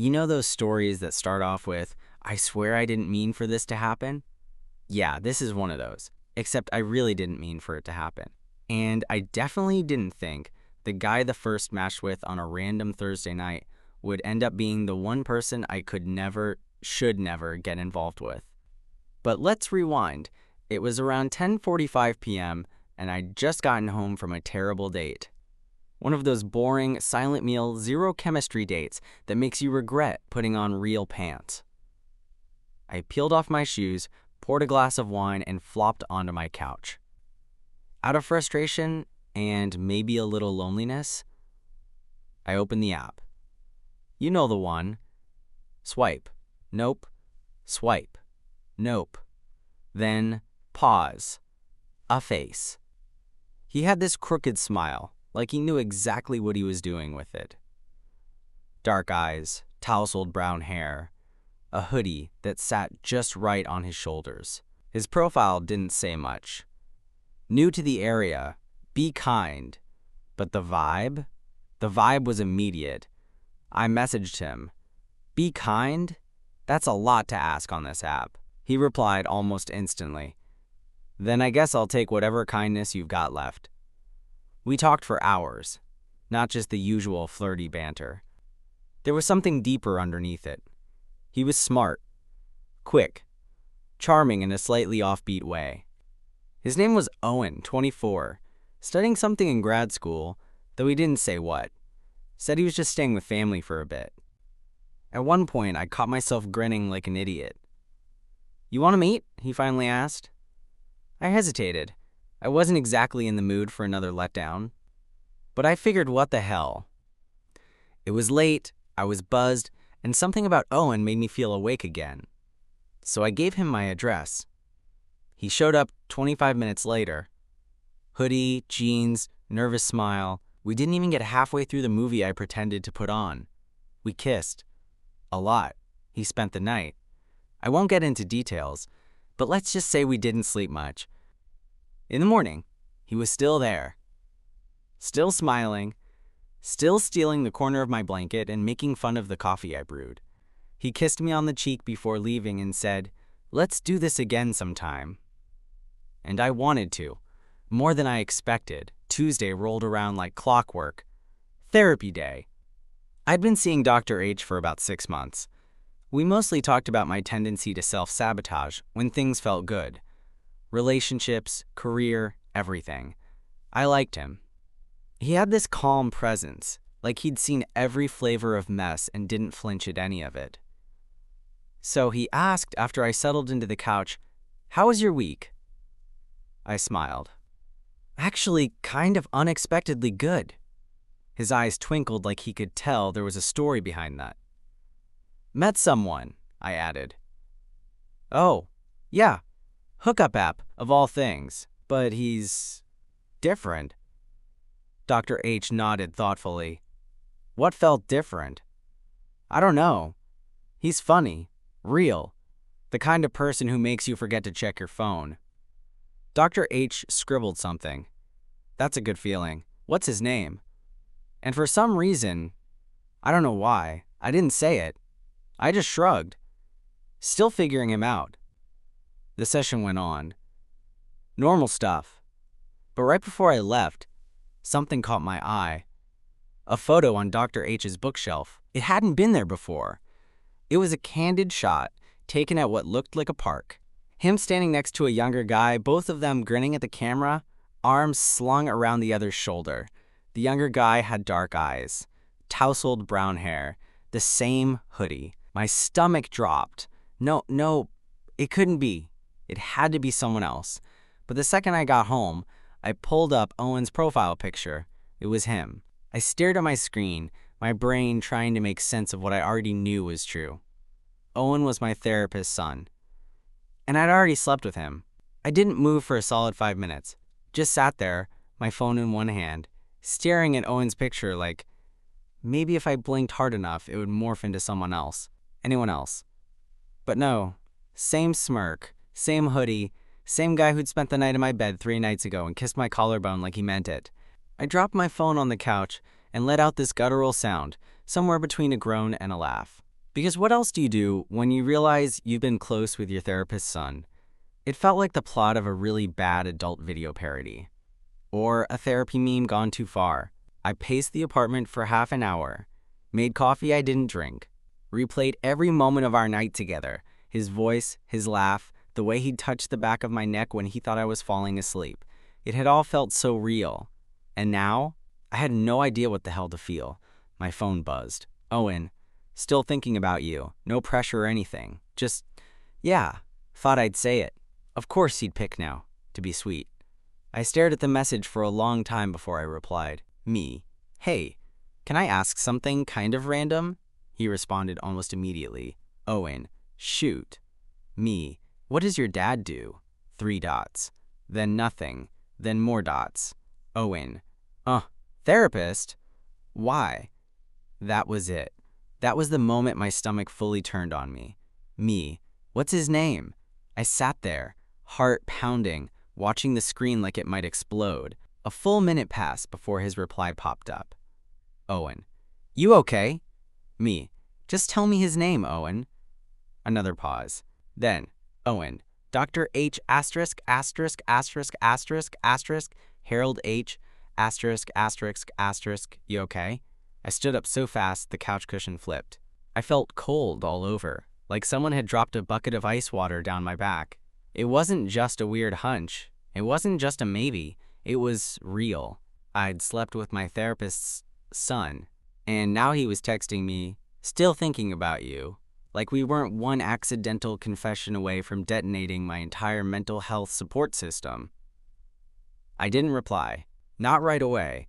You know those stories that start off with, "I swear I didn't mean for this to happen"? Yeah, this is one of those. Except I really didn't mean for it to happen. And I definitely didn't think the guy the first matched with on a random Thursday night would end up being the one person I should never get involved with. But let's rewind. It was around 10:45 p.m. and I'd just gotten home from a terrible date. One of those boring, silent meal, zero chemistry dates that makes you regret putting on real pants. I peeled off my shoes, poured a glass of wine, and flopped onto my couch. Out of frustration and maybe a little loneliness, I opened the app. You know the one. Swipe. Nope. Swipe. Nope. Then pause. A face. He had this crooked smile, like he knew exactly what he was doing with it. Dark eyes, tousled brown hair, a hoodie that sat just right on his shoulders. His profile didn't say much. New to the area, be kind. But the vibe? The vibe was immediate. I messaged him, "Be kind? That's a lot to ask on this app." He replied almost instantly, "Then I guess I'll take whatever kindness you've got left." We talked for hours, not just the usual flirty banter. There was something deeper underneath it. He was smart, quick, charming in a slightly offbeat way. His name was Owen, 24, studying something in grad school, though he didn't say what. Said he was just staying with family for a bit. At one point, I caught myself grinning like an idiot. "You want to meet?" he finally asked. I hesitated. I wasn't exactly in the mood for another letdown. But I figured, what the hell? It was late, I was buzzed, and something about Owen made me feel awake again. So I gave him my address. He showed up 25 minutes later. Hoodie, jeans, nervous smile. We didn't even get halfway through the movie I pretended to put on. We kissed. A lot. He spent the night. I won't get into details, but let's just say we didn't sleep much. In the morning, he was still there. Still smiling, still stealing the corner of my blanket and making fun of the coffee I brewed. He kissed me on the cheek before leaving and said, "Let's do this again sometime." And I wanted to, more than I expected. Tuesday rolled around like clockwork. Therapy day. I'd been seeing Dr. H for about 6 months. We mostly talked about my tendency to self-sabotage when things felt good. Relationships, career, everything. I liked him. He had this calm presence, like he'd seen every flavor of mess and didn't flinch at any of it. So he asked after I settled into the couch, "How was your week?" I smiled. "Actually, kind of unexpectedly good." His eyes twinkled like he could tell there was a story behind that. "Met someone," I added. "Oh, yeah. Hookup app, of all things. But he's different." Dr. H nodded thoughtfully. "What felt different?" "I don't know. He's funny, real, the kind of person who makes you forget to check your phone." Dr. H scribbled something. "That's a good feeling. What's his name?" And for some reason, I don't know why, I didn't say it. I just shrugged, still figuring him out. The session went on. Normal stuff. But right before I left, something caught my eye. A photo on Dr. H's bookshelf. It hadn't been there before. It was a candid shot taken at what looked like a park. Him standing next to a younger guy, both of them grinning at the camera, arms slung around the other's shoulder. The younger guy had dark eyes, tousled brown hair, the same hoodie. My stomach dropped. No, it couldn't be. It had to be someone else. But the second I got home, I pulled up Owen's profile picture. It was him. I stared at my screen, my brain trying to make sense of what I already knew was true. Owen was my therapist's son. And I'd already slept with him. I didn't move for a solid 5 minutes. Just sat there, my phone in one hand, staring at Owen's picture like maybe if I blinked hard enough, it would morph into someone else. Anyone else. But no. Same smirk. Same hoodie, same guy who'd spent the night in my bed 3 nights ago and kissed my collarbone like he meant it. I dropped my phone on the couch and let out this guttural sound, somewhere between a groan and a laugh. Because what else do you do when you realize you've been close with your therapist's son? It felt like the plot of a really bad adult video parody. Or a therapy meme gone too far. I paced the apartment for half an hour, made coffee I didn't drink, replayed every moment of our night together, his voice, his laugh, the way he'd touched the back of my neck when he thought I was falling asleep. It had all felt so real. And now, I had no idea what the hell to feel. My phone buzzed. Owen, still thinking about you. No pressure or anything. Just, yeah, thought I'd say it. Of course he'd pick now, to be sweet. I stared at the message for a long time before I replied. Me. Hey, can I ask something kind of random? He responded almost immediately. Owen. Shoot. Me. What does your dad do? 3 dots. Then nothing. Then more dots. Owen. Therapist? Why? That was it. That was the moment my stomach fully turned on me. Me. What's his name? I sat there, heart pounding, watching the screen like it might explode. A full minute passed before his reply popped up. Owen. You okay? Me. Just tell me his name, Owen. Another pause. Then, Owen. Dr. H asterisk asterisk asterisk asterisk asterisk Harold H asterisk asterisk asterisk. You okay? I stood up so fast the couch cushion flipped. I felt cold all over, like someone had dropped a bucket of ice water down my back. It wasn't just a weird hunch. It wasn't just a maybe. It was real. I'd slept with my therapist's son, and now he was texting me, still thinking about you, like we weren't one accidental confession away from detonating my entire mental health support system. I didn't reply. Not right away.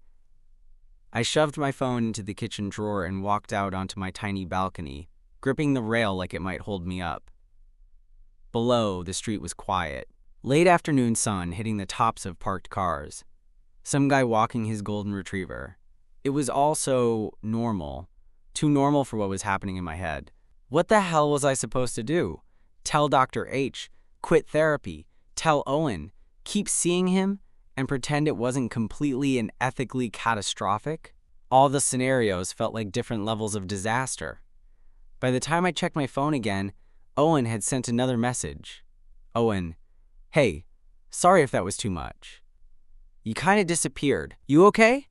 I shoved my phone into the kitchen drawer and walked out onto my tiny balcony, gripping the rail like it might hold me up. Below, the street was quiet. Late afternoon sun hitting the tops of parked cars. Some guy walking his golden retriever. It was all so normal. Too normal for what was happening in my head. What the hell was I supposed to do? Tell Dr. H, quit therapy, tell Owen, keep seeing him, and pretend it wasn't completely and ethically catastrophic? All the scenarios felt like different levels of disaster. By the time I checked my phone again, Owen had sent another message. Owen, hey, sorry if that was too much. You kind of disappeared. You okay?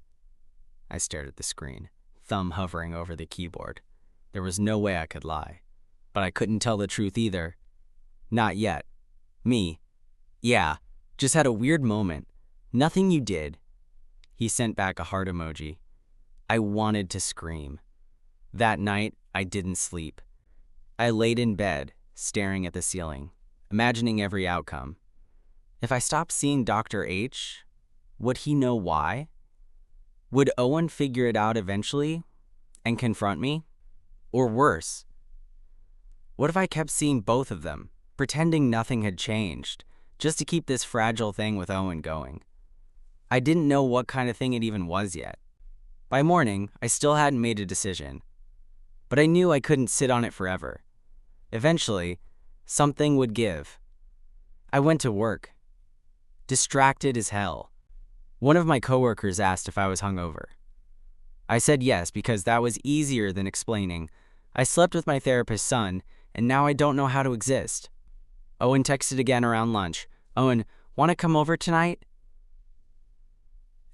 I stared at the screen, thumb hovering over the keyboard. There was no way I could lie. But I couldn't tell the truth either. Not yet. Me. Yeah, just had a weird moment. Nothing you did. He sent back a heart emoji. I wanted to scream. That night, I didn't sleep. I laid in bed, staring at the ceiling, imagining every outcome. If I stopped seeing Dr. H, would he know why? Would Owen figure it out eventually and confront me? Or worse, what if I kept seeing both of them, pretending nothing had changed, just to keep this fragile thing with Owen going? I didn't know what kind of thing it even was yet. By morning, I still hadn't made a decision, but I knew I couldn't sit on it forever. Eventually, something would give. I went to work, distracted as hell. One of my coworkers asked if I was hungover. I said yes because that was easier than explaining, I slept with my therapist's son, and now I don't know how to exist. Owen texted again around lunch. Owen, want to come over tonight?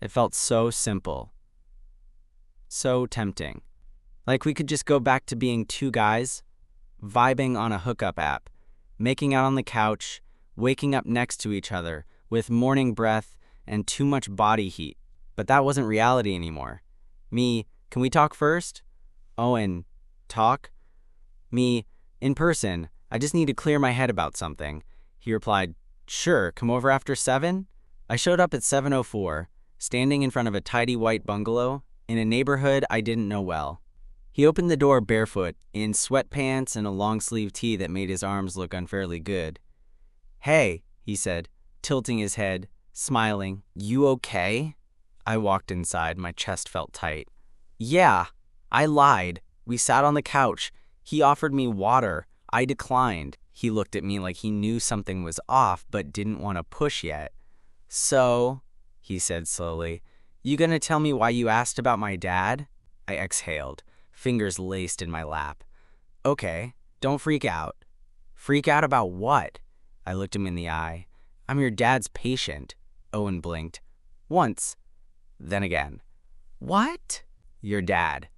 It felt so simple. So tempting. Like we could just go back to being two guys, vibing on a hookup app, making out on the couch, waking up next to each other with morning breath and too much body heat. But that wasn't reality anymore. Me, can we talk first? Owen, talk? Me, in person, I just need to clear my head about something. He replied, sure, come over after 7? I showed up at 7:04, standing in front of a tidy white bungalow in a neighborhood I didn't know well. He opened the door barefoot, in sweatpants and a long-sleeve tee that made his arms look unfairly good. Hey, he said, tilting his head, smiling. You okay? I walked inside, my chest felt tight. Yeah, I lied. We sat on the couch. He offered me water. I declined. He looked at me like he knew something was off but didn't want to push yet. So, he said slowly, you gonna tell me why you asked about my dad? I exhaled, fingers laced in my lap. Okay, don't freak out. Freak out about what? I looked him in the eye. I'm your dad's patient. Owen blinked. Once, then again. What? Your dad,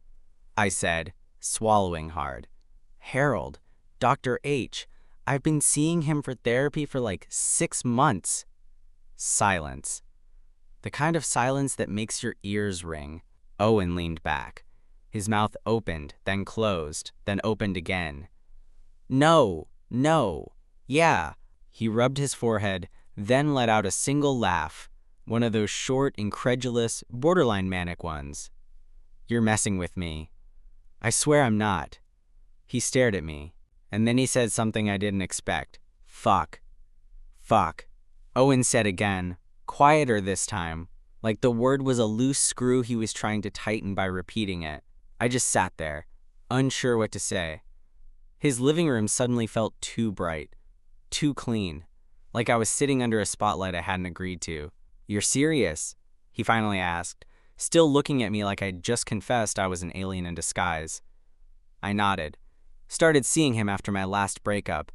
I said, swallowing hard. Harold, Dr. H. I've been seeing him for therapy for like 6 months. Silence. The kind of silence that makes your ears ring. Owen leaned back. His mouth opened, then closed, then opened again. No, no, yeah. He rubbed his forehead, then let out a single laugh, one of those short, incredulous, borderline manic ones. You're messing with me. I swear I'm not. He stared at me, and then he said something I didn't expect. Fuck. Fuck. Owen said again, quieter this time, like the word was a loose screw he was trying to tighten by repeating it. I just sat there, unsure what to say. His living room suddenly felt too bright, too clean, like I was sitting under a spotlight I hadn't agreed to. You're serious? He finally asked, still looking at me like I'd just confessed I was an alien in disguise. I nodded. Started seeing him after my last breakup.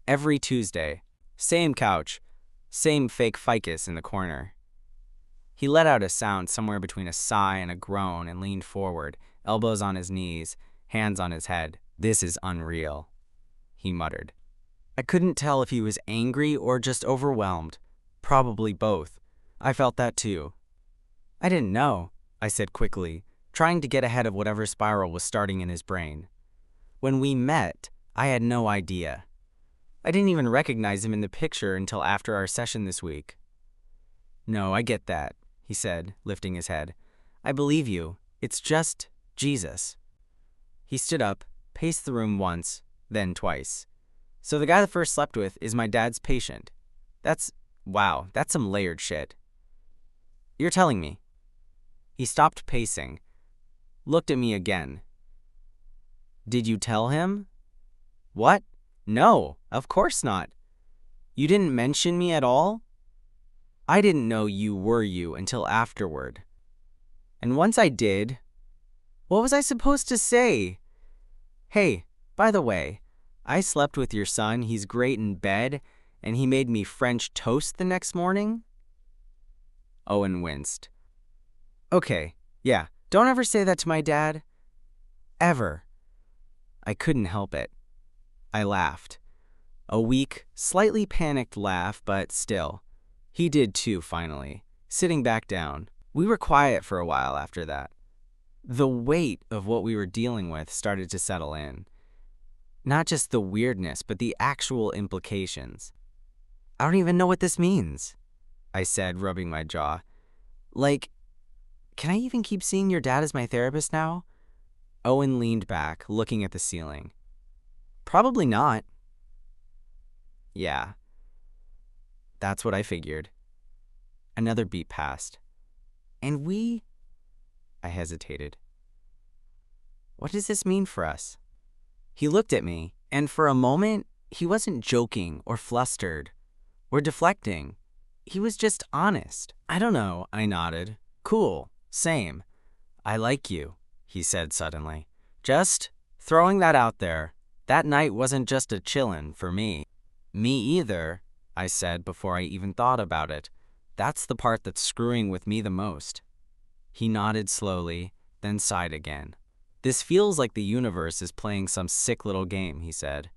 Every Tuesday. Same couch. Same fake ficus in the corner. He let out a sound somewhere between a sigh and a groan and leaned forward, elbows on his knees, hands on his head. This is unreal, he muttered. I couldn't tell if he was angry or just overwhelmed. Probably both. I felt that too. I didn't know, I said quickly, trying to get ahead of whatever spiral was starting in his brain. When we met, I had no idea. I didn't even recognize him in the picture until after our session this week. No, I get that, he said, lifting his head. I believe you. It's just Jesus. He stood up, paced the room once, then twice. So the guy that first slept with is my dad's patient. Wow, that's some layered shit. You're telling me. He stopped pacing, looked at me again. Did you tell him? What? No, of course not. You didn't mention me at all? I didn't know you were you until afterward. And once I did, what was I supposed to say? Hey, by the way, I slept with your son, he's great in bed, and he made me French toast the next morning? Owen winced. Okay, yeah, don't ever say that to my dad. Ever. I couldn't help it. I laughed. A weak, slightly panicked laugh, but still. He did too, finally, sitting back down. We were quiet for a while after that. The weight of what we were dealing with started to settle in. Not just the weirdness, but the actual implications. I don't even know what this means, I said, rubbing my jaw. Like, can I even keep seeing your dad as my therapist now? Owen leaned back, looking at the ceiling. Probably not. Yeah. That's what I figured. Another beat passed. And I hesitated. What does this mean for us? He looked at me, and for a moment, he wasn't joking or flustered or deflecting. He was just honest. I don't know, I nodded. Cool, same. I like you, he said suddenly. Just throwing that out there. That night wasn't just a chillin' for me. Me either, I said before I even thought about it. That's the part that's screwing with me the most. He nodded slowly, then sighed again. This feels like the universe is playing some sick little game, he said.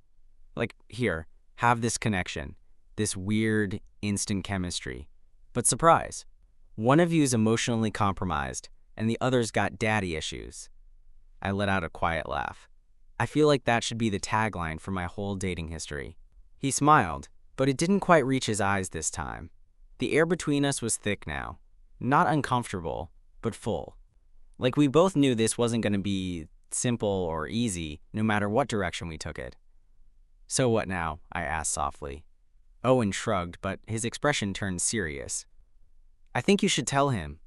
Like, here, have this connection, this weird, instant chemistry. But surprise, one of you's emotionally compromised, and the other's got daddy issues. I let out a quiet laugh. I feel like that should be the tagline for my whole dating history. He smiled, but it didn't quite reach his eyes this time. The air between us was thick now. Not uncomfortable, but full. Like we both knew this wasn't going to be simple or easy, no matter what direction we took it. So what now? I asked softly. Owen shrugged, but his expression turned serious. I think you should tell him.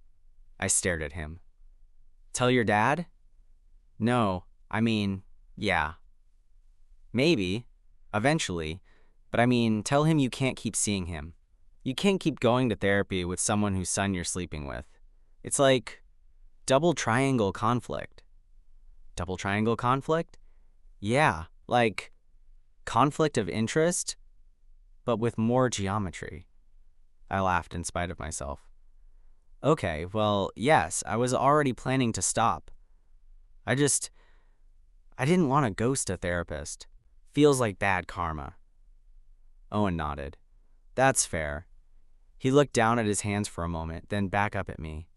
I stared at him. Tell your dad? No, yeah. Maybe, eventually, but tell him you can't keep seeing him. You can't keep going to therapy with someone whose son you're sleeping with. It's like double triangle conflict. Double triangle conflict? Yeah, Like conflict of interest, but with more geometry. I laughed in spite of myself. Okay, well, yes, I was already planning to stop. I didn't want to ghost a therapist. Feels like bad karma. Owen nodded. That's fair. He looked down at his hands for a moment, then back up at me.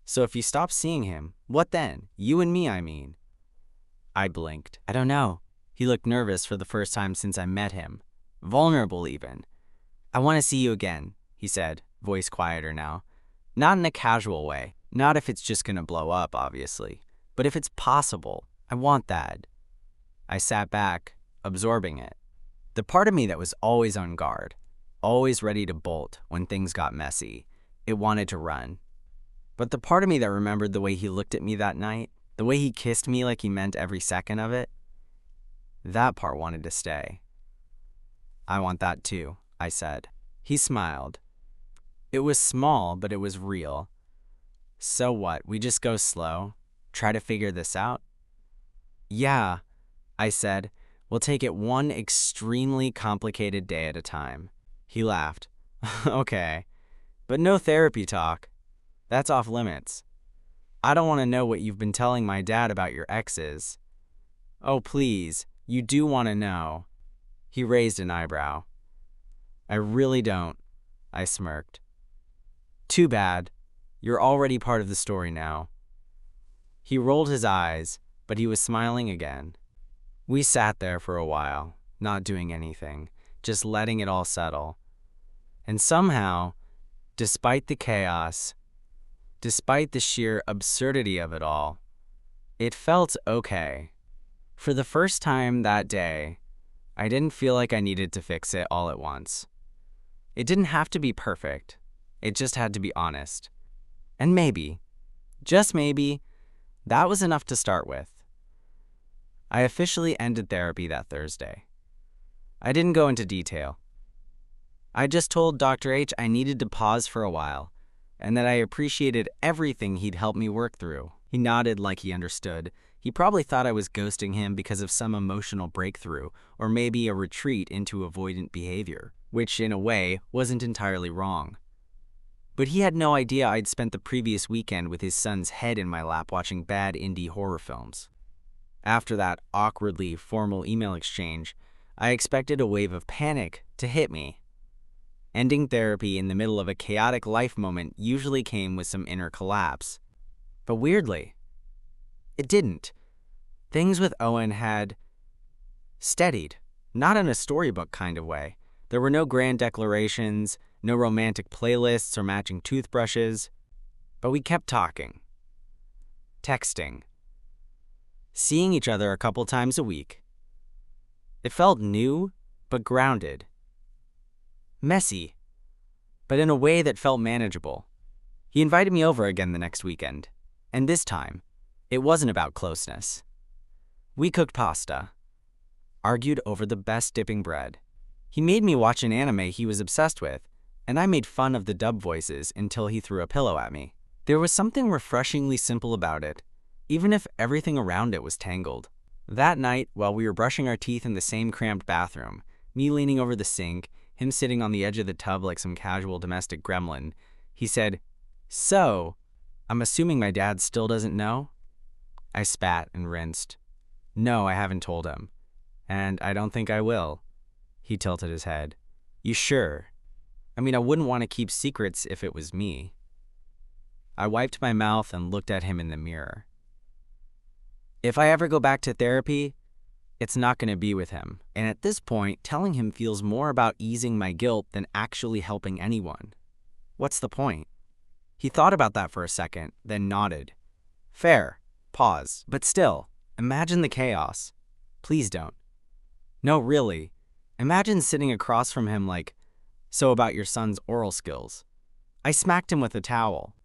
So if you stop seeing him, what then? You and me, I mean. I blinked. I don't know. He looked nervous for the first time since I met him. Vulnerable, even. I want to see you again, he said, voice quieter now. Not in a casual way. Not if it's just gonna blow up, obviously. But if it's possible, I want that. I sat back, absorbing it. The part of me that was always on guard, always ready to bolt when things got messy, it wanted to run. But the part of me that remembered the way he looked at me that night, the way he kissed me like he meant every second of it, that part wanted to stay. I want that too, I said. He smiled. It was small, but it was real. So what, we just go slow? Try to figure this out? Yeah, I said. We'll take it one extremely complicated day at a time. He laughed. Okay, but no therapy talk. That's off limits. I don't want to know what you've been telling my dad about your exes. Oh, please, you do want to know. He raised an eyebrow. I really don't, I smirked. Too bad. You're already part of the story now. He rolled his eyes, but he was smiling again. We sat there for a while, not doing anything, just letting it all settle. And somehow, despite the chaos, despite the sheer absurdity of it all, it felt okay. For the first time that day, I didn't feel like I needed to fix it all at once. It didn't have to be perfect. It just had to be honest. And maybe, just maybe, that was enough to start with. I officially ended therapy that Thursday. I didn't go into detail. I just told Dr. H I needed to pause for a while, and that I appreciated everything he'd helped me work through. He nodded like he understood. He probably thought I was ghosting him because of some emotional breakthrough, or maybe a retreat into avoidant behavior, which in a way wasn't entirely wrong. But he had no idea I'd spent the previous weekend with his son's head in my lap watching bad indie horror films. After that awkwardly formal email exchange, I expected a wave of panic to hit me. Ending therapy in the middle of a chaotic life moment usually came with some inner collapse. But weirdly, it didn't. Things with Owen had steadied, not in a storybook kind of way. There were no grand declarations, no romantic playlists or matching toothbrushes, but we kept talking, texting, seeing each other a couple times a week. It felt new, but grounded. Messy, but in a way that felt manageable. He invited me over again the next weekend, and this time, it wasn't about closeness. We cooked pasta, argued over the best dipping bread. He made me watch an anime he was obsessed with, and I made fun of the dub voices until he threw a pillow at me. There was something refreshingly simple about it, even if everything around it was tangled. That night, while we were brushing our teeth in the same cramped bathroom, me leaning over the sink, him sitting on the edge of the tub like some casual domestic gremlin, he said, "So, I'm assuming my dad still doesn't know?" I spat and rinsed. "No, I haven't told him. And I don't think I will." He tilted his head. "You sure? I mean, I wouldn't want to keep secrets if it was me." I wiped my mouth and looked at him in the mirror. If I ever go back to therapy, it's not going to be with him. And at this point, telling him feels more about easing my guilt than actually helping anyone. What's the point? He thought about that for a second, then nodded. Fair. Pause. But still, imagine the chaos. Please don't. No, really. Imagine sitting across from him like, "So about your son's oral skills." I smacked him with a towel.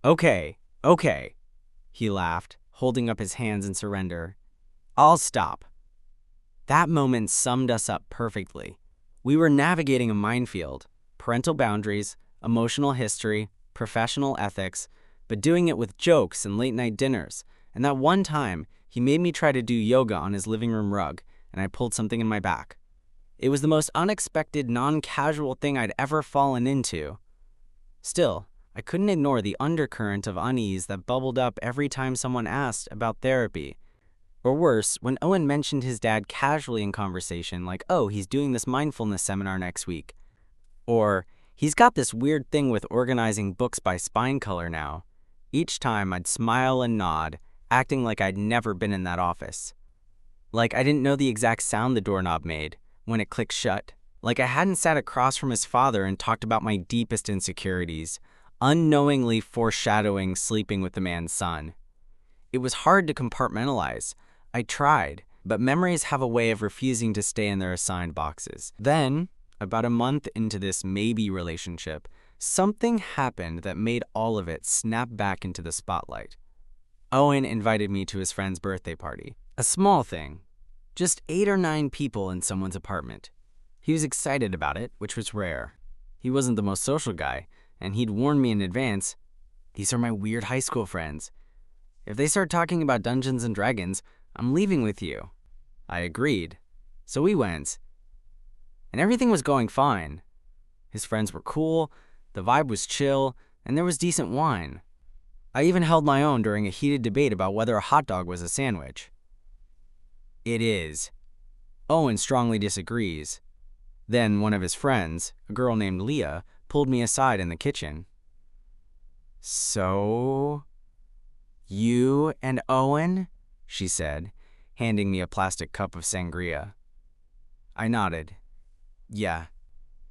Okay. He laughed, holding up his hands in surrender. "I'll stop." That moment summed us up perfectly. We were navigating a minefield, parental boundaries, emotional history, professional ethics, but doing it with jokes and late-night dinners. And that one time, he made me try to do yoga on his living room rug, and and I pulled something in my back. It was the most unexpected, non-casual thing I'd ever fallen into. Still, I couldn't ignore the undercurrent of unease that bubbled up every time someone asked about therapy. Or worse, when Owen mentioned his dad casually in conversation, like, oh, he's doing this mindfulness seminar next week. Or, he's got this weird thing with organizing books by spine color now. Each time I'd smile and nod, acting like I'd never been in that office. Like I didn't know the exact sound the doorknob made when it clicked shut. Like I hadn't sat across from his father and talked about my deepest insecurities, unknowingly foreshadowing sleeping with the man's son. It was hard to compartmentalize. I tried, but memories have a way of refusing to stay in their assigned boxes. Then, about a month into this maybe relationship, something happened that made all of it snap back into the spotlight. Owen invited me to his friend's birthday party. A small thing. Just 8 or 9 people in someone's apartment. He was excited about it, which was rare. He wasn't the most social guy, and he'd warned me in advance, these are my weird high school friends. If they start talking about Dungeons and Dragons, I'm leaving with you. I agreed. So we went. And everything was going fine. His friends were cool, the vibe was chill, and there was decent wine. I even held my own during a heated debate about whether a hot dog was a sandwich. It is. Owen strongly disagrees. Then one of his friends, a girl named Leah, pulled me aside in the kitchen. So, you and Owen? She said, handing me a plastic cup of sangria. I nodded. Yeah,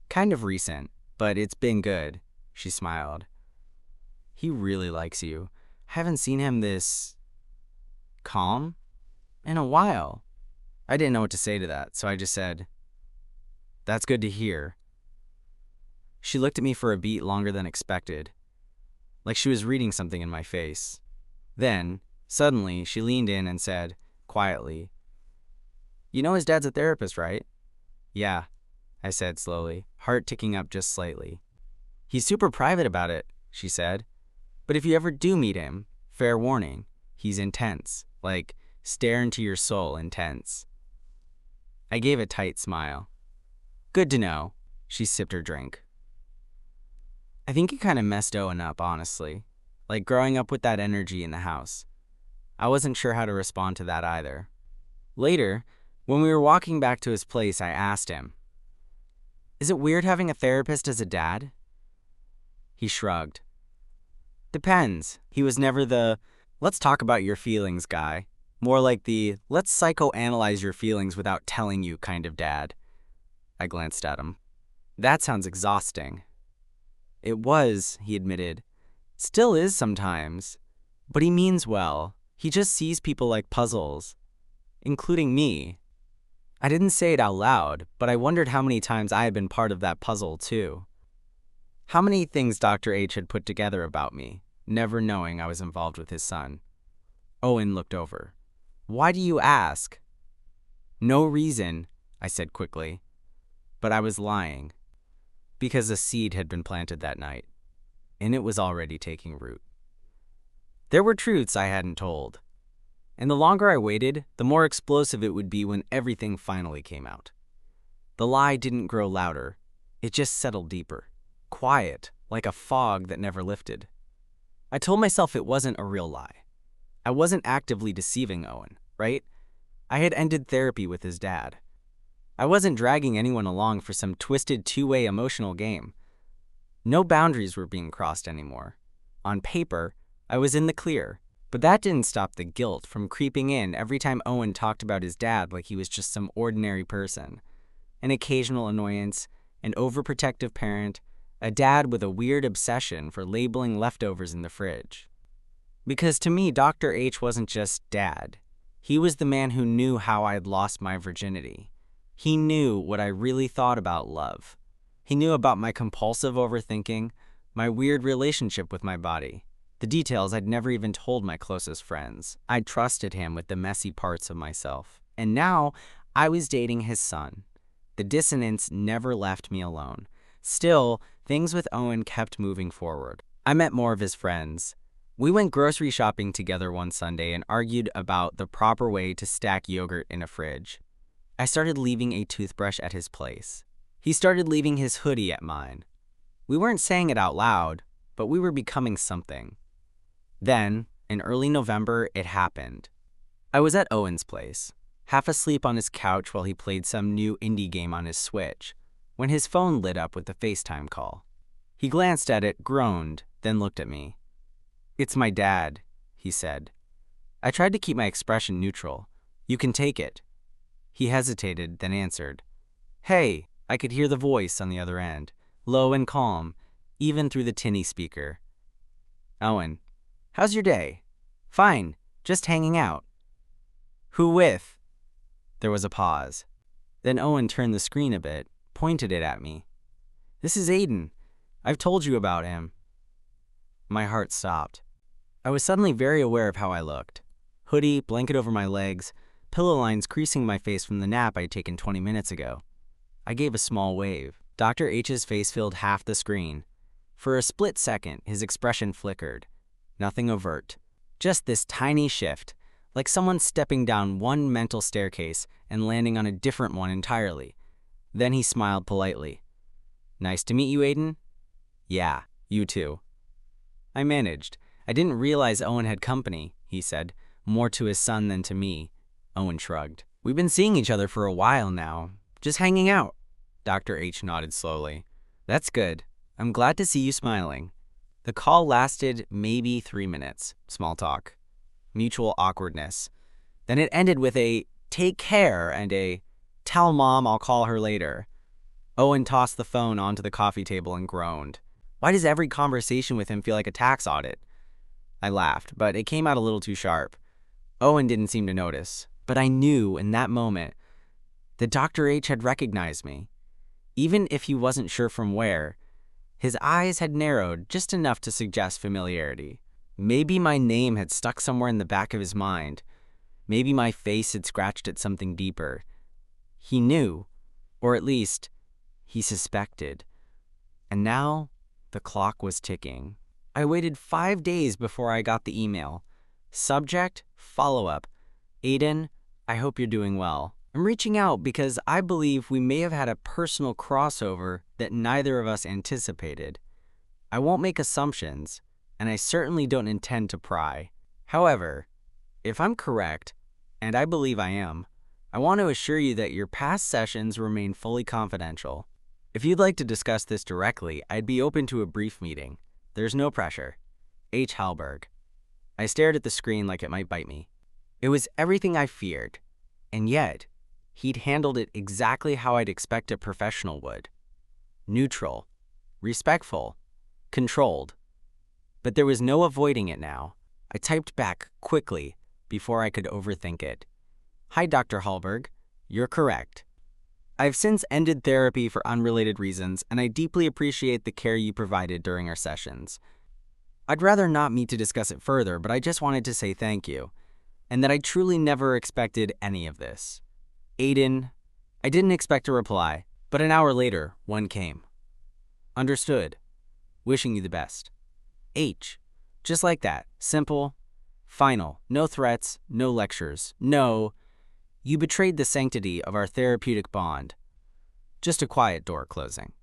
kind of recent, but it's been good, she smiled. He really likes you. Haven't seen him this calm in a while. I didn't know what to say to that, so I just said, that's good to hear. She looked at me for a beat longer than expected, like she was reading something in my face. Then, suddenly, she leaned in and said, quietly, you know his dad's a therapist, right? Yeah, I said slowly, heart ticking up just slightly. He's super private about it, she said. But if you ever do meet him, fair warning, he's intense, like stare into your soul intense. I gave a tight smile. Good to know. She sipped her drink. I think it kind of messed Owen up, honestly. Like growing up with that energy in the house. I wasn't sure how to respond to that either. Later, when we were walking back to his place, I asked him, is it weird having a therapist as a dad? He shrugged. Depends. He was never the, let's talk about your feelings guy. More like the, let's psychoanalyze your feelings without telling you kind of dad. I glanced at him. That sounds exhausting. It was, he admitted. Still is sometimes. But he means well. He just sees people like puzzles. Including me. I didn't say it out loud, but I wondered how many times I had been part of that puzzle too. How many things Dr. H had put together about me, never knowing I was involved with his son. Owen looked over. Why do you ask? No reason, I said quickly. But I was lying. Because a seed had been planted that night, and it was already taking root. There were truths I hadn't told. And the longer I waited, the more explosive it would be when everything finally came out. The lie didn't grow louder. It just settled deeper. Quiet, like a fog that never lifted. I told myself it wasn't a real lie. I wasn't actively deceiving Owen, right? I had ended therapy with his dad. I wasn't dragging anyone along for some twisted two-way emotional game. No boundaries were being crossed anymore. On paper, I was in the clear, but that didn't stop the guilt from creeping in every time Owen talked about his dad like he was just some ordinary person. An occasional annoyance, an overprotective parent, a dad with a weird obsession for labeling leftovers in the fridge. Because to me, Dr. H wasn't just dad. He was the man who knew how I had lost my virginity. He knew what I really thought about love. He knew about my compulsive overthinking, my weird relationship with my body, the details I'd never even told my closest friends. I trusted him with the messy parts of myself. And now, I was dating his son. The dissonance never left me alone. Still, things with Owen kept moving forward. I met more of his friends. We went grocery shopping together one Sunday and argued about the proper way to stack yogurt in a fridge. I started leaving a toothbrush at his place. He started leaving his hoodie at mine. We weren't saying it out loud, but we were becoming something. Then, in early November, it happened. I was at Owen's place, half asleep on his couch while he played some new indie game on his Switch, when his phone lit up with a FaceTime call. He glanced at it, groaned, then looked at me. "It's my dad," he said. I tried to keep my expression neutral. "You can take it." He hesitated, then answered. "Hey," I could hear the voice on the other end, low and calm, even through the tinny speaker. "Owen, how's your day?" "Fine, just hanging out." "Who with?" There was a pause. Then Owen turned the screen a bit, pointed it at me. "This is Aiden. I've told you about him." My heart stopped. I was suddenly very aware of how I looked. Hoodie, blanket over my legs, pillow lines creasing my face from the nap I'd taken 20 minutes ago. I gave a small wave. Dr. H's face filled half the screen. For a split second, his expression flickered. Nothing overt. Just this tiny shift, like someone stepping down one mental staircase and landing on a different one entirely. Then he smiled politely. "Nice to meet you, Aiden." "Yeah, you too." I managed. "I didn't realize Owen had company," he said, more to his son than to me. Owen shrugged. "We've been seeing each other for a while now. Just hanging out." Dr. H nodded slowly. "That's good. I'm glad to see you smiling." The call lasted maybe 3 minutes. Small talk. Mutual awkwardness. Then it ended with a "take care" and a "tell Mom I'll call her later." Owen tossed the phone onto the coffee table and groaned. Why does every conversation with him feel like a tax audit? I laughed, but it came out a little too sharp. Owen didn't seem to notice, but I knew in that moment that Dr. H had recognized me. Even if he wasn't sure from where, his eyes had narrowed just enough to suggest familiarity. Maybe my name had stuck somewhere in the back of his mind. Maybe my face had scratched at something deeper. He knew, or at least, he suspected. And now, the clock was ticking. I waited 5 days before I got the email. Subject, follow-up. Aiden, I hope you're doing well. I'm reaching out because I believe we may have had a personal crossover that neither of us anticipated. I won't make assumptions, and I certainly don't intend to pry. However, if I'm correct, and I believe I am, I want to assure you that your past sessions remain fully confidential. If you'd like to discuss this directly, I'd be open to a brief meeting. There's no pressure. H. Hallberg. I stared at the screen like it might bite me. It was everything I feared, and yet, he'd handled it exactly how I'd expect a professional would. Neutral, respectful, controlled. But there was no avoiding it now. I typed back quickly before I could overthink it. "Hi, Dr. Hallberg. You're correct. I've since ended therapy for unrelated reasons, and I deeply appreciate the care you provided during our sessions. I'd rather not meet to discuss it further, but I just wanted to say thank you, and that I truly never expected any of this. Aiden." I didn't expect a reply, but an hour later, one came. "Understood. Wishing you the best. H." Just like that. Simple. Final. No threats, no lectures. No, "You betrayed the sanctity of our therapeutic bond." Just a quiet door closing.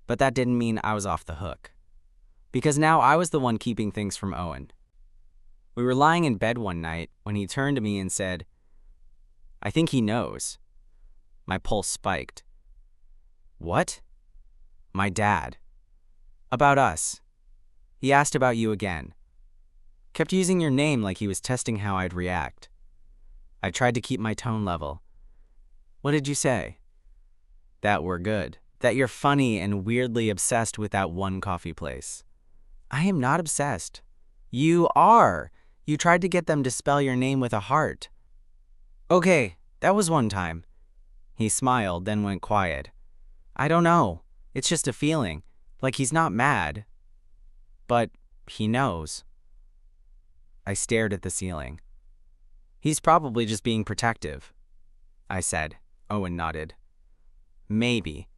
But that didn't mean I was off the hook. Because now I was the one keeping things from Owen. We were lying in bed one night when he turned to me and said, "I think he knows." My pulse spiked. "What?" "My dad. About us. He asked about you again. Kept using your name like he was testing how I'd react." I tried to keep my tone level. "What did you say?" "That we're good. That you're funny and weirdly obsessed with that one coffee place." "I am not obsessed." "You are. You tried to get them to spell your name with a heart." "Okay, that was one time." He smiled, then went quiet. "I don't know. It's just a feeling. Like he's not mad. But he knows." I stared at the ceiling. "He's probably just being protective," I said. Owen nodded. "Maybe.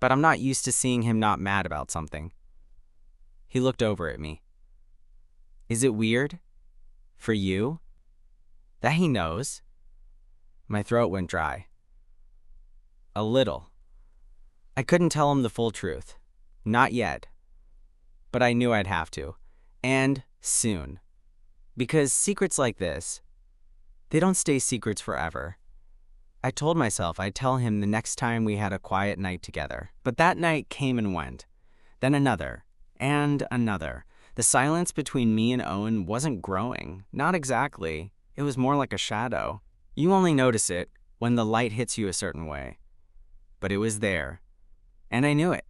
But I'm not used to seeing him not mad about something." He looked over at me. "Is it weird? For you? That he knows?" My throat went dry. A little. I couldn't tell him the full truth. Not yet. But I knew I'd have to. And soon. Because secrets like this, they don't stay secrets forever. I told myself I'd tell him the next time we had a quiet night together. But that night came and went. Then another. And another. The silence between me and Owen wasn't growing. Not exactly. It was more like a shadow. You only notice it when the light hits you a certain way. But it was there. And I knew it.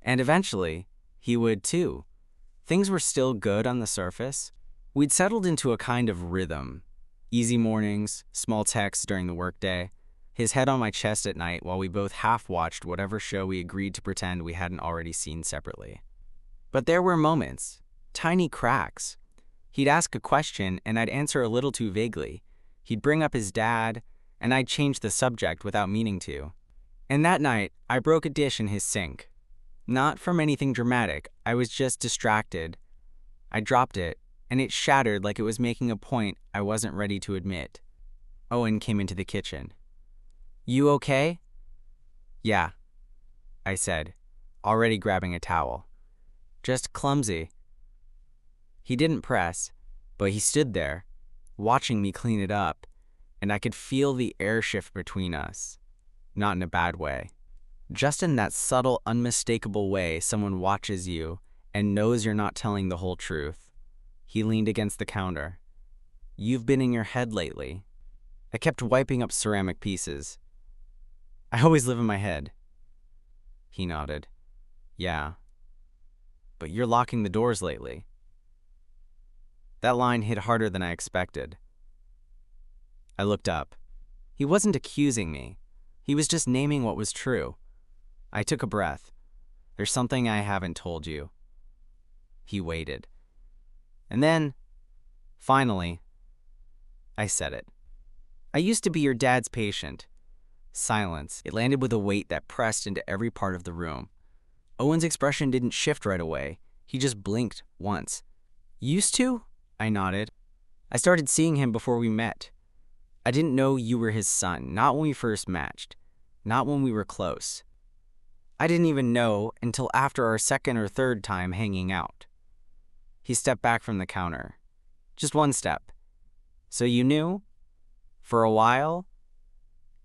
And eventually, he would too. Things were still good on the surface. We'd settled into a kind of rhythm. Easy mornings, small texts during the workday, his head on my chest at night while we both half-watched whatever show we agreed to pretend we hadn't already seen separately. But there were moments, tiny cracks. He'd ask a question and I'd answer a little too vaguely. He'd bring up his dad, and I'd change the subject without meaning to. And that night, I broke a dish in his sink. Not from anything dramatic, I was just distracted. I dropped it, and it shattered like it was making a point I wasn't ready to admit. Owen came into the kitchen. "You okay?" "Yeah," I said, already grabbing a towel. "Just clumsy." He didn't press, but he stood there, watching me clean it up, and I could feel the air shift between us. Not in a bad way. Just in that subtle, unmistakable way someone watches you and knows you're not telling the whole truth. He leaned against the counter. "You've been in your head lately." I kept wiping up ceramic pieces. "I always live in my head." He nodded. "Yeah. But you're locking the doors lately." That line hit harder than I expected. I looked up. He wasn't accusing me. He was just naming what was true. I took a breath. "There's something I haven't told you." He waited. And then, finally, I said it. "I used to be your dad's patient." Silence. It landed with a weight that pressed into every part of the room. Owen's expression didn't shift right away. He just blinked once. "Used to?" I nodded. "I started seeing him before we met. I didn't know you were his son, not when we first matched, not when we were close. I didn't even know until after our second or third time hanging out." He stepped back from the counter. Just one step. "So you knew? For a while?"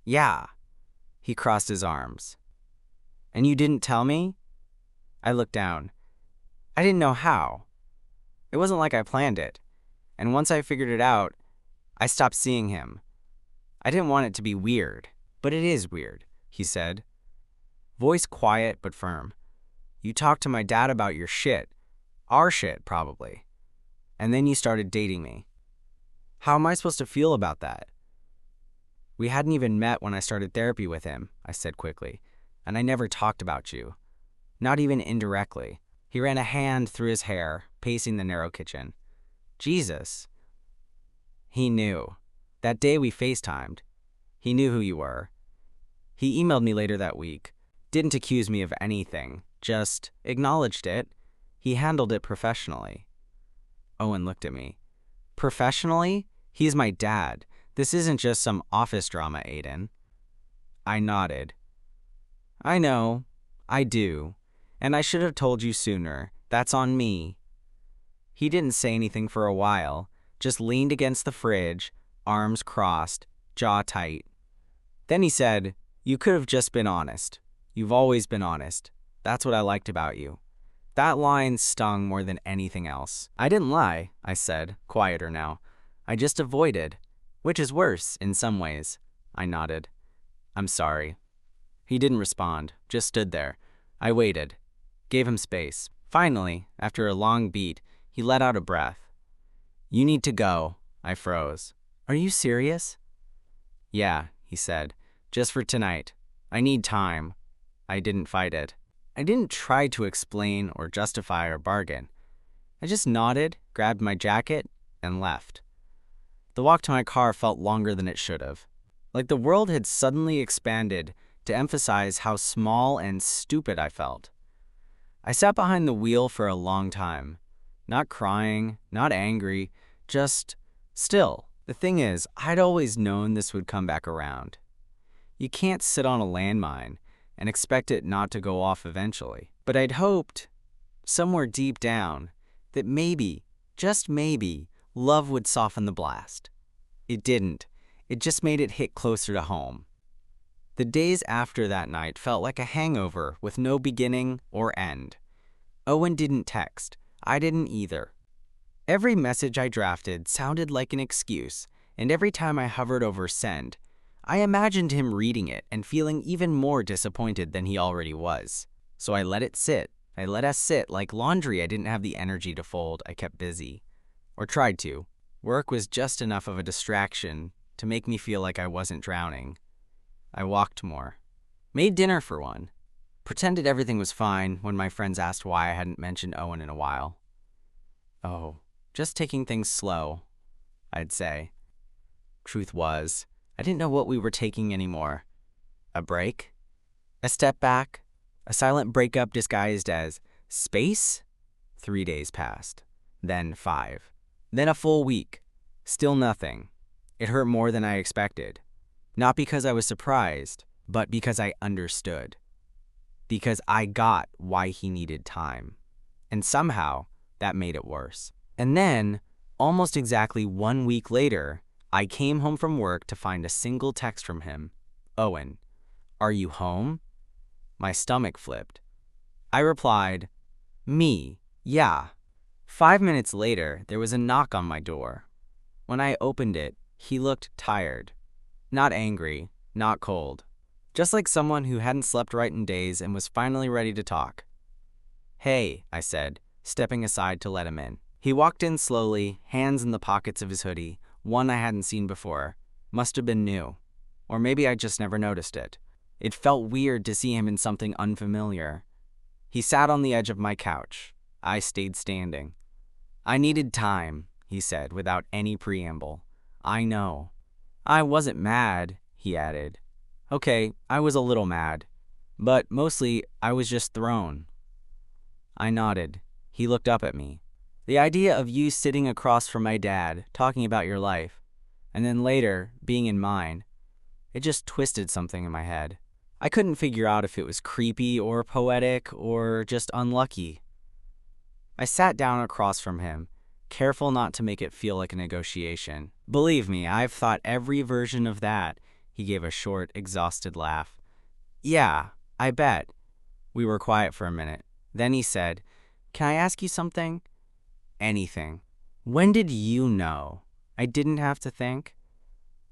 "Yeah." He crossed his arms. "And you didn't tell me?" I looked down. I didn't know how. It wasn't like I planned it. And once I figured it out, I stopped seeing him. I didn't want it to be weird, but it is weird, he said. Voice quiet but firm. "You talked to my dad about your shit. Our shit, probably. And then you started dating me. How am I supposed to feel about that?" "We hadn't even met when I started therapy with him," I said quickly. "And I never talked about you. Not even indirectly." He ran a hand through his hair, pacing the narrow kitchen. "Jesus." "He knew. That day we FaceTimed. He knew who you were. He emailed me later that week. Didn't accuse me of anything. Just acknowledged it. He handled it professionally." Owen looked at me. "Professionally? He's my dad. This isn't just some office drama, Aiden." I nodded. "I know. I do. And I should have told you sooner. That's on me." He didn't say anything for a while, just leaned against the fridge, arms crossed, jaw tight. Then he said, "You could have just been honest. You've always been honest. That's what I liked about you." That line stung more than anything else. "I didn't lie," I said, quieter now. "I just avoided, which is worse in some ways." I nodded. "I'm sorry." He didn't respond, just stood there. I waited, gave him space. Finally, after a long beat, he let out a breath. "You need to go." I froze. "Are you serious?" "Yeah," he said. "Just for tonight. I need time." I didn't fight it. I didn't try to explain or justify or bargain. I just nodded, grabbed my jacket, and left. The walk to my car felt longer than it should have. Like the world had suddenly expanded to emphasize how small and stupid I felt. I sat behind the wheel for a long time. Not crying, not angry, just still. The thing is, I'd always known this would come back around. You can't sit on a landmine and expect it not to go off eventually. But I'd hoped, somewhere deep down, that maybe, just maybe, love would soften the blast. It didn't. It just made it hit closer to home. The days after that night felt like a hangover with no beginning or end. Owen didn't text. I didn't either. Every message I drafted sounded like an excuse, and every time I hovered over send, I imagined him reading it and feeling even more disappointed than he already was. So I let it sit. I let us sit like laundry I didn't have the energy to fold. I kept busy. Or tried to. Work was just enough of a distraction to make me feel like I wasn't drowning. I walked more. Made dinner for one. Pretended everything was fine when my friends asked why I hadn't mentioned Owen in a while. Oh, just taking things slow, I'd say. Truth was, I didn't know what we were taking anymore. A break? A step back? A silent breakup disguised as space? 3 days passed. Then 5. Then a full week. Still nothing. It hurt more than I expected. Not because I was surprised, but because I understood. Because I got why he needed time. And somehow, that made it worse. And then, almost exactly 1 week later, I came home from work to find a single text from him. Owen, are you home? My stomach flipped. I replied, me, yeah. 5 minutes later, there was a knock on my door. When I opened it, he looked tired. Not angry, not cold. Just like someone who hadn't slept right in days and was finally ready to talk. Hey, I said, stepping aside to let him in. He walked in slowly, hands in the pockets of his hoodie, one I hadn't seen before. Must have been new. Or maybe I just never noticed it. It felt weird to see him in something unfamiliar. He sat on the edge of my couch. I stayed standing. I needed time, he said without any preamble. I know. I wasn't mad, he added. Okay, I was a little mad. But mostly, I was just thrown. I nodded. He looked up at me. The idea of you sitting across from my dad, talking about your life, and then later, being in mine, it just twisted something in my head. I couldn't figure out if it was creepy or poetic or just unlucky. I sat down across from him, careful not to make it feel like a negotiation. Believe me, I've thought every version of that. He gave a short, exhausted laugh. Yeah, I bet. We were quiet for a minute. Then he said, can I ask you something? Anything. When did you know? I didn't have to think.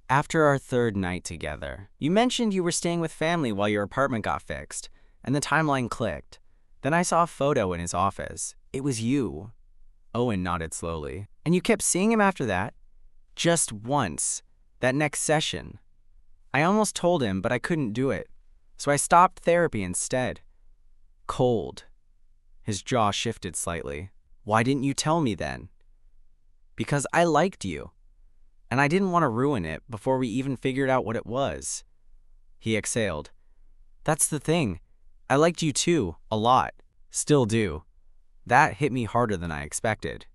After our 3rd night together. You mentioned you were staying with family while your apartment got fixed, and the timeline clicked. Then I saw a photo in his office. It was you. Owen nodded slowly. And you kept seeing him after that? Just once. That next session. I almost told him, but I couldn't do it. So I stopped therapy instead. Cold. His jaw shifted slightly. Why didn't you tell me then? Because I liked you. And I didn't want to ruin it before we even figured out what it was. He exhaled. That's the thing. I liked you too, a lot. Still do. That hit me harder than I expected.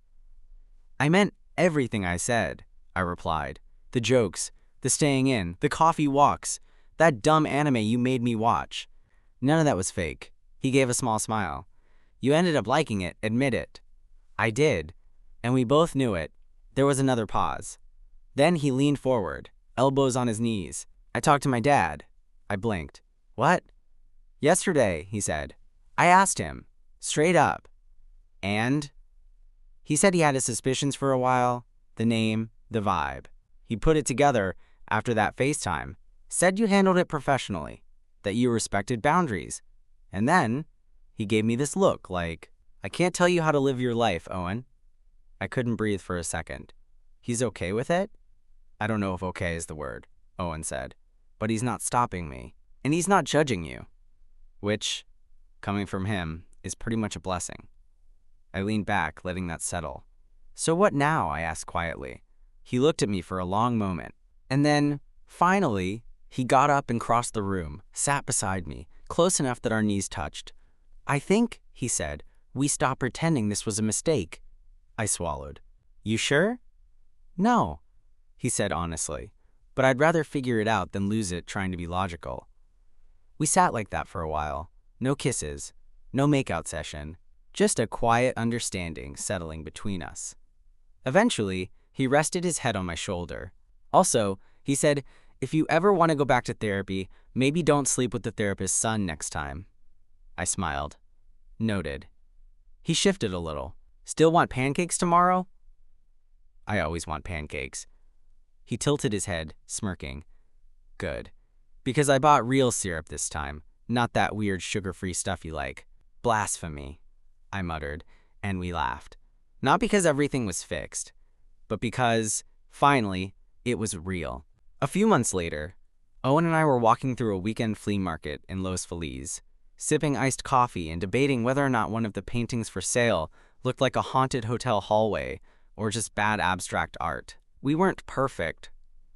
I meant everything I said, I replied. The jokes, the staying in, the coffee walks, that dumb anime you made me watch. None of that was fake. He gave a small smile. You ended up liking it, admit it. I did, and we both knew it. There was another pause. Then he leaned forward, elbows on his knees. I talked to my dad. I blinked. What? Yesterday, he said. I asked him, straight up. And? He said he had his suspicions for a while, the name, the vibe. He put it together after that FaceTime, said you handled it professionally, that you respected boundaries. And then he gave me this look like, I can't tell you how to live your life, Owen. I couldn't breathe for a second. He's okay with it? I don't know if okay is the word, Owen said, but he's not stopping me, and he's not judging you, which, coming from him, is pretty much a blessing. I leaned back, letting that settle. So what now? I asked quietly. He looked at me for a long moment, and then, finally, he got up and crossed the room, sat beside me, close enough that our knees touched. I think, he said, we stopped pretending this was a mistake. I swallowed. You sure? No, he said honestly. but I'd rather figure it out than lose it trying to be logical. We sat like that for a while. No kisses, no makeout session, just a quiet understanding settling between us. Eventually, he rested his head on my shoulder. Also, he said, "If you ever want to go back to therapy, maybe don't sleep with the therapist's son next time." I smiled. Noted. He shifted a little. "Still want pancakes tomorrow?" "I always want pancakes." He tilted his head, smirking. "Good. Because I bought real syrup this time, not that weird sugar-free stuff you like." "Blasphemy," I muttered, and we laughed. Not because everything was fixed, but because, finally, it was real. A few months later, Owen and I were walking through a weekend flea market in Los Feliz, sipping iced coffee and debating whether or not one of the paintings for sale looked like a haunted hotel hallway or just bad abstract art. We weren't perfect.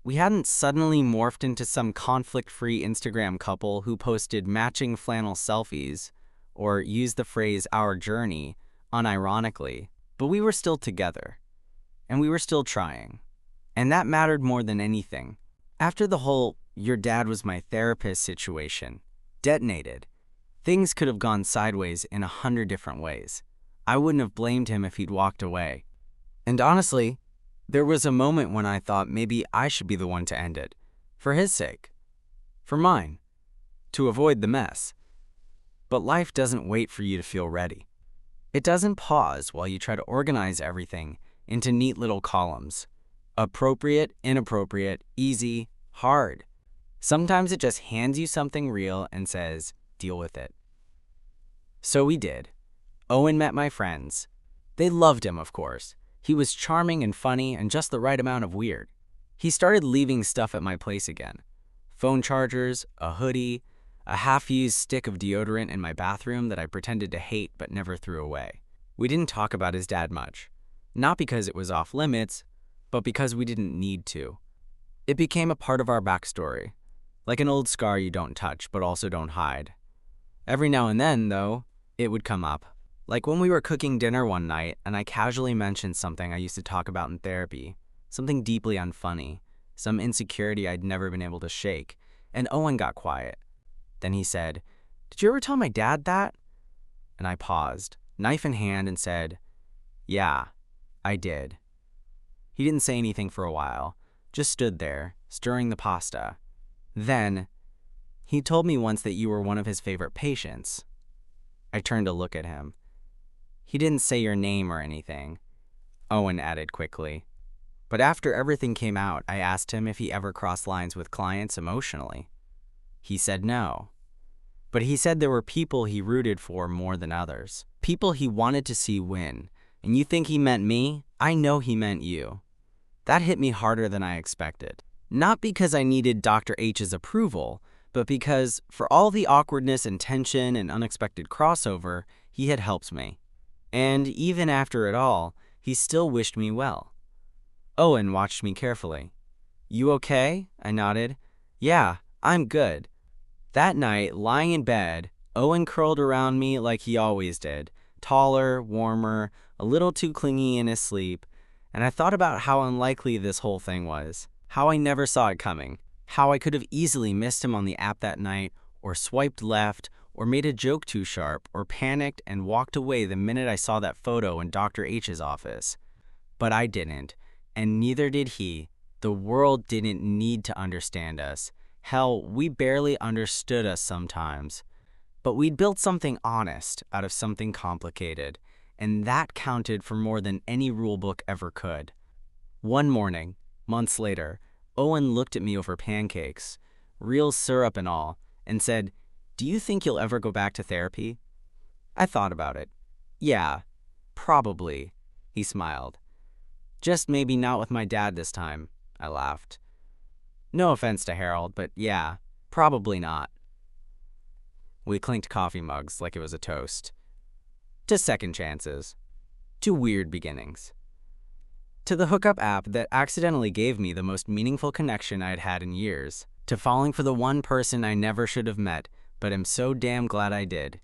We hadn't suddenly morphed into some conflict-free Instagram couple who posted matching flannel selfies or used the phrase "our journey" unironically, but we were still together, and we were still trying. And that mattered more than anything. After the whole "your dad was my therapist" situation detonated, things could have gone sideways in 100 different ways. I wouldn't have blamed him if he'd walked away. And honestly, there was a moment when I thought maybe I should be the one to end it. For his sake. For mine. To avoid the mess. But life doesn't wait for you to feel ready. It doesn't pause while you try to organize everything into neat little columns. Appropriate, inappropriate, easy, hard. Sometimes it just hands you something real and says, deal with it. So we did. Owen met my friends. They loved him, of course. He was charming and funny and just the right amount of weird. He started leaving stuff at my place again. Phone chargers, a hoodie, a half-used stick of deodorant in my bathroom that I pretended to hate but never threw away. We didn't talk about his dad much. Not because it was off limits, but because we didn't need to. It became a part of our backstory. Like an old scar you don't touch but also don't hide. Every now and then, though, it would come up. Like when we were cooking dinner one night and I casually mentioned something I used to talk about in therapy, something deeply unfunny, some insecurity I'd never been able to shake, and Owen got quiet. Then he said, "Did you ever tell my dad that?" And I paused, knife in hand, and said, "Yeah, I did." He didn't say anything for a while, just stood there, stirring the pasta. Then, "He told me once that you were one of his favorite patients." I turned to look at him. "He didn't say your name or anything," Owen added quickly. But after everything came out, I asked him if he ever crossed lines with clients emotionally. He said no. But he said there were people he rooted for more than others. People he wanted to see win. And you think he meant me? I know he meant you. That hit me harder than I expected. Not because I needed Dr. H's approval, but because, for all the awkwardness and tension and unexpected crossover, he had helped me. And even after it all, he still wished me well. Owen watched me carefully. "You okay?" I nodded. "Yeah, I'm good." That night, lying in bed, Owen curled around me like he always did, taller, warmer, a little too clingy in his sleep, and I thought about how unlikely this whole thing was, how I never saw it coming, how I could have easily missed him on the app that night, or swiped left, or made a joke too sharp, or panicked and walked away the minute I saw that photo in Dr. H's office. But I didn't, and neither did he. The world didn't need to understand us. Hell, we barely understood us sometimes. But we'd built something honest out of something complicated, and that counted for more than any rulebook ever could. One morning, months later, Owen looked at me over pancakes, real syrup and all, and said, "Do you think you'll ever go back to therapy?" I thought about it. "Yeah, probably," he smiled. "Just maybe not with my dad this time," I laughed. No offense to Harold, but yeah, probably not. We clinked coffee mugs like it was a toast. To second chances. To weird beginnings. To the hookup app that accidentally gave me the most meaningful connection I'd had in years. To falling for the one person I never should have met, but am so damn glad I did.